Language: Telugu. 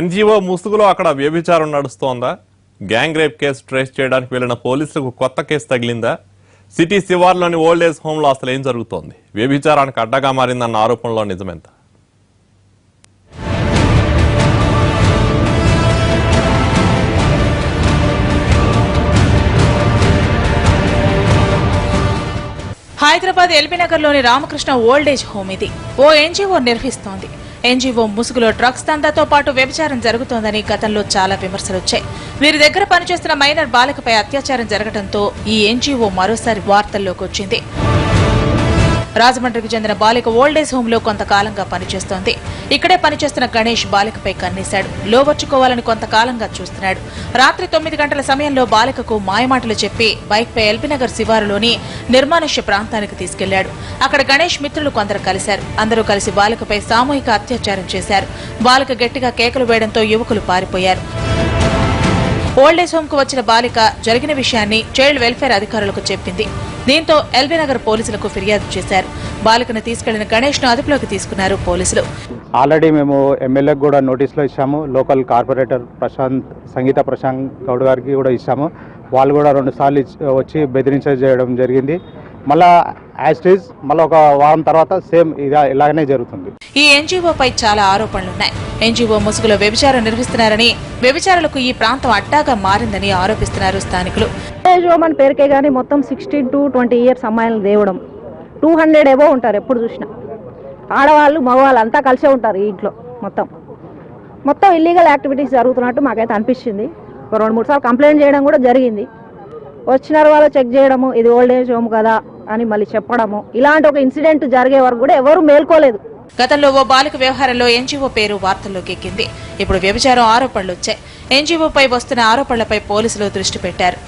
ఎన్జీఓ ముసుగులో అక్కడ వ్యభిచారం నడుస్తోందా? గ్యాంగ్ రేప్ కేసు ట్రేస్ చేయడానికి వెళ్లిన పోలీసులకు కొత్త కేసు తగిలిందా? సిటీ శివార్లోని ఓల్డ్ ఏజ్ హోమ్ లో అసలు ఏం జరుగుతోంది? వ్యభిచారానికి అడ్డగా మారిందన్న ఆరోపణలో నిజమెంత? హైదరాబాద్ ఎల్బీనగర్లోని రామకృష్ణ ఓల్డ్ ఏజ్ హోమ్ ఇది. ఓ ఎన్జీఓ నిర్వహిస్తోంది. ఎన్జీఓ ముసుగులో డ్రగ్స్ దందాతో పాటు వ్యభిచారం జరుగుతోందని గతంలో చాలా విమర్శలు వచ్చాయి. వీరి దగ్గర పనిచేస్తున్న మైనర్ బాలికపై అత్యాచారం జరగడంతో ఈ ఎన్జీఓ మరోసారి వార్తల్లోకి వచ్చింది. రాజమండ్రికి చెందిన బాలిక ఓల్డ్ ఏజ్ హోమ్ లో కొంతకాలంగా పనిచేస్తోంది. ఇక్కడే పనిచేస్తున్న గణేష్ బాలికపై కన్నేశాడు. లోవర్చుకోవాలని కొంతకాలంగా చూస్తున్నాడు. రాత్రి 9 గంటల సమయంలో బాలికకు మాయమాటలు చెప్పి బైక్పై ఎల్బీనగర్ శివారులోని నిర్మానుష్య ప్రాంతానికి తీసుకెళ్లాడు. అక్కడ గణేష్ మిత్రులు కొందరు కలిశారు. అందరూ కలిసి బాలికపై సామూహిక అత్యాచారం చేశారు. బాలిక గట్టిగా కేకలు వేయడంతో యువకులు పారిపోయారు. ఓల్డ్ ఏజ్ హోమ్ కు వచ్చిన బాలిక జరిగిన విషయాన్ని చైల్డ్ వెల్ఫేర్ అధికారులకు చెప్పింది. దీంతో ఎల్బీనగర్ పోలీసులకు ఫిర్యాదు చేశారు. బాలికను తీసుకెళ్లిన గణేష్ ను అదుపులోకి తీసుకున్నారు పోలీసులు. ఆల్రెడీ మేము ఎమ్మెల్యేకి కూడా నోటీసులో ఇచ్చాము. లోకల్ కార్పొరేటర్ సంగీత ప్రశాంత్ గౌడ్ గారికి కూడా ఇచ్చాము. వాళ్ళు కూడా 2 సార్లు వచ్చి బెదిరించడం జరిగింది. మళ్ళా యాస్టీజ్ మళ్ళీ ఒక వారం తర్వాత సేమ్ ఇలాగనే జరుగుతుంది. ఈ ఎన్జీఓపై చాలా ఆరోపణలున్నాయి. ఎన్జీఓ ముసుగులో వ్యభిచారం నిర్వహిస్తున్నారని, వ్యభిచారులకు ఈ ప్రాంతం అడ్డాగా మారిందని ఆరోపిస్తున్నారు స్థానికులు. మన పేరుకే గానీ మొత్తం 16 to 20 ఇయర్స్ అమ్మాయిలను దేవడం, 200 ఎబో ఉంటారు. ఎప్పుడు చూసినా ఆడవాళ్ళు మగవాళ్ళు అంతా కలిసే ఉంటారు. ఈ ఇంట్లో మొత్తం ఇల్లీగల్ యాక్టివిటీస్ జరుగుతున్నట్టు మాకైతే అనిపించింది. 2-3 సార్లు కంప్లైంట్ చేయడం కూడా జరిగింది. వచ్చినారు వాళ్ళు చెక్ చేయడము, ఇది ఓల్డ్ ఏజ్ హోమ్ కదా అని మళ్ళీ చెప్పడము, ఇలాంటి ఒక ఇన్సిడెంట్ జరిగే వరకు కూడా ఎవరు మేల్కోలేదు. గతంలో ఓ బాలిక వ్యవహారంలో ఎన్జీఓ పేరు వార్తల్లోకి ఎక్కింది. ఇప్పుడు వ్యభిచారం ఆరోపణలు వచ్చాయి. ఎన్జీఓపై వస్తున్న ఆరోపణలపై పోలీసులు దృష్టి పెట్టారు.